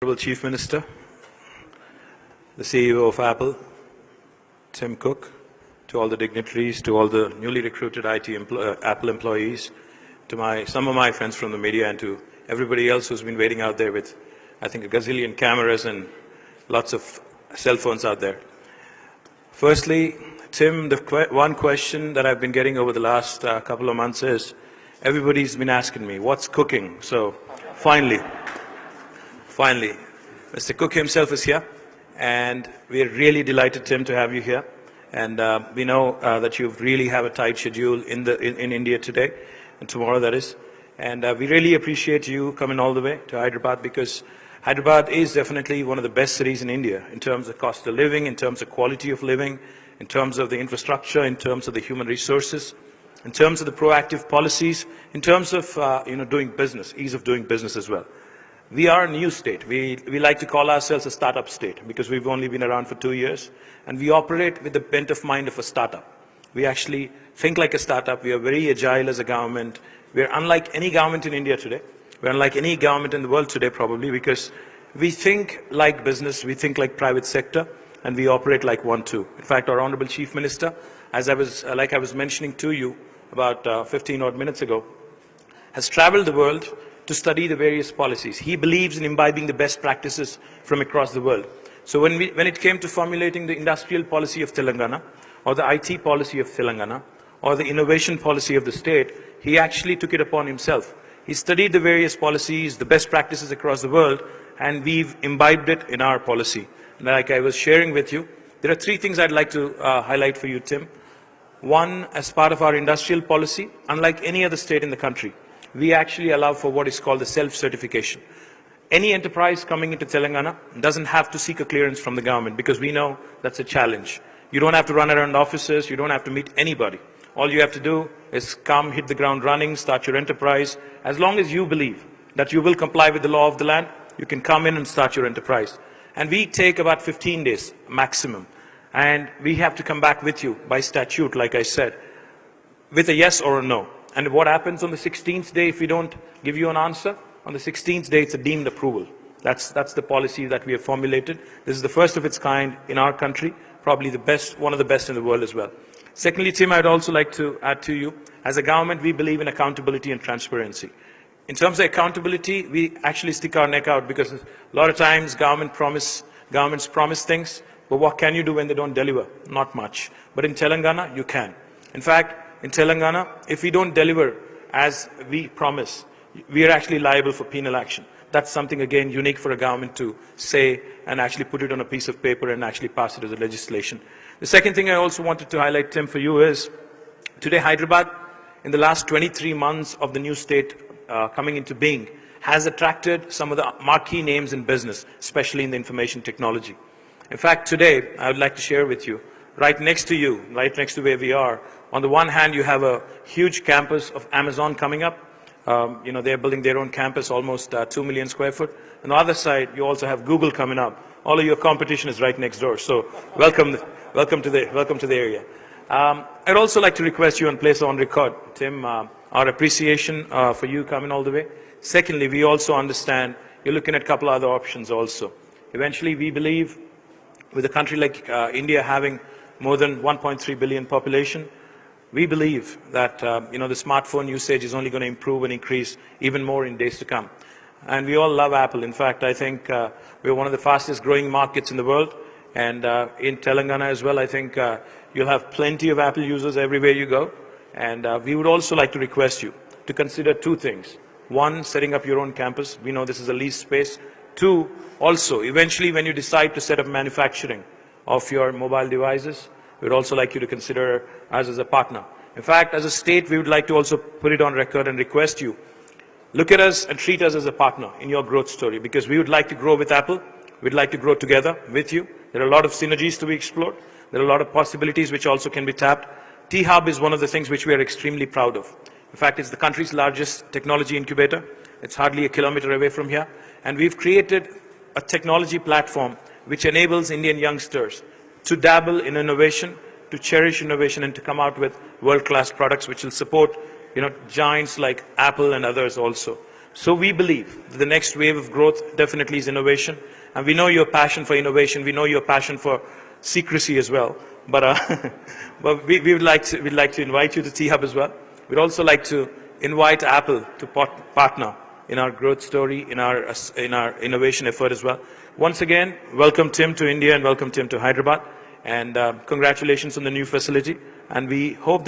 Honorable Chief Minister, the CEO of Apple, Tim Cook, to all the dignitaries, to all the newly recruited Apple employees, to some of my friends from the media, and to everybody else who's been waiting out there with, I think, a gazillion cameras and lots of cell phones out there. Firstly, Tim, the one question that I've been getting over the last couple of months is, everybody's been asking me, what's cooking? So finally, Mr. Cook himself is here, and we're really delighted, Tim, to have you here. And we know that you really have a tight schedule in India today, and tomorrow that is. And we really appreciate you coming all the way to Hyderabad, because Hyderabad is definitely one of the best cities in India in terms of cost of living, in terms of quality of living, in terms of the infrastructure, in terms of the human resources, in terms of the proactive policies, in terms of doing business, ease of doing business as well. We are a new state. We like to call ourselves a startup state because we've only been around for 2 years, and we operate with the bent of mind of a startup. We actually think like a startup. We are very agile as a government. We are unlike any government in India today. We're unlike any government in the world today, probably, because we think like business, we think like private sector, and we operate like one too. In fact, our Honorable Chief Minister, as I was mentioning to you about 15 odd minutes ago, has traveled the world to study the various policies. He believes in imbibing the best practices from across the world. So when it came to formulating the industrial policy of Telangana, or the IT policy of Telangana, or the innovation policy of the state, he actually took it upon himself. He studied the various policies, the best practices across the world, and we've imbibed it in our policy. Like I was sharing with you, there are 3 things I'd like to highlight for you, Tim. One, as part of our industrial policy, unlike any other state in the country, we actually allow for what is called the self-certification. Any enterprise coming into Telangana doesn't have to seek a clearance from the government, because we know that's a challenge. You don't have to run around offices, you don't have to meet anybody. All you have to do is come, hit the ground running, start your enterprise. As long as you believe that you will comply with the law of the land, you can come in and start your enterprise. And we take about 15 days maximum. And we have to come back with you by statute, like I said, with a yes or a no. And what happens on the 16th day if we don't give you an answer? On the 16th day, it's a deemed approval. That's the policy that we have formulated. This is the first of its kind in our country, probably the best, one of the best in the world as well. Secondly, Tim, I'd also like to add to you, as a government, we believe in accountability and transparency. In terms of accountability, we actually stick our neck out, because a lot of times governments promise things, but what can you do when they don't deliver? Not much. But in Telangana, you can. In fact, in Telangana, if we don't deliver as we promise, we are actually liable for penal action. That's something, again, unique for a government to say and actually put it on a piece of paper and actually pass it as a legislation. The second thing I also wanted to highlight, Tim, for you is, today Hyderabad, in the last 23 months of the new state coming into being, has attracted some of the marquee names in business, especially in the information technology. In fact, today, I would like to share with you, right next to you, right next to where we are, on the one hand, you have a huge campus of Amazon coming up. They're building their own campus, almost 2 million square foot. On the other side, you also have Google coming up. All of your competition is right next door. So welcome to the area. I'd also like to request you and place on record, Tim, our appreciation for you coming all the way. Secondly, we also understand you're looking at a couple other options also. Eventually, we believe with a country like India having more than 1.3 billion population, we believe that the smartphone usage is only going to improve and increase even more in days to come. And we all love Apple. In fact, I think we're one of the fastest growing markets in the world. And in Telangana as well, I think you'll have plenty of Apple users everywhere you go. And we would also like to request you to consider 2 things. 1, setting up your own campus. We know this is a leased space. 2, also, eventually when you decide to set up manufacturing of your mobile devices, we'd also like you to consider us as a partner. In fact, as a state, we would like to also put it on record and request you, look at us and treat us as a partner in your growth story, because we would like to grow with Apple. We'd like to grow together with you. There are a lot of synergies to be explored. There are a lot of possibilities which also can be tapped. T-Hub is one of the things which we are extremely proud of. In fact, it's the country's largest technology incubator. It's hardly a kilometer away from here. And we've created a technology platform which enables Indian youngsters to dabble in innovation, to cherish innovation, and to come out with world-class products which will support giants like Apple and others also. So we believe that the next wave of growth definitely is innovation. And we know your passion for innovation. We know your passion for secrecy as well. But, but we'd like to invite you to T-Hub as well. We'd also like to invite Apple to partner in our growth story, in our innovation effort as well. Once again, welcome Tim to India and welcome Tim to Hyderabad. And congratulations on the new facility. And we hope that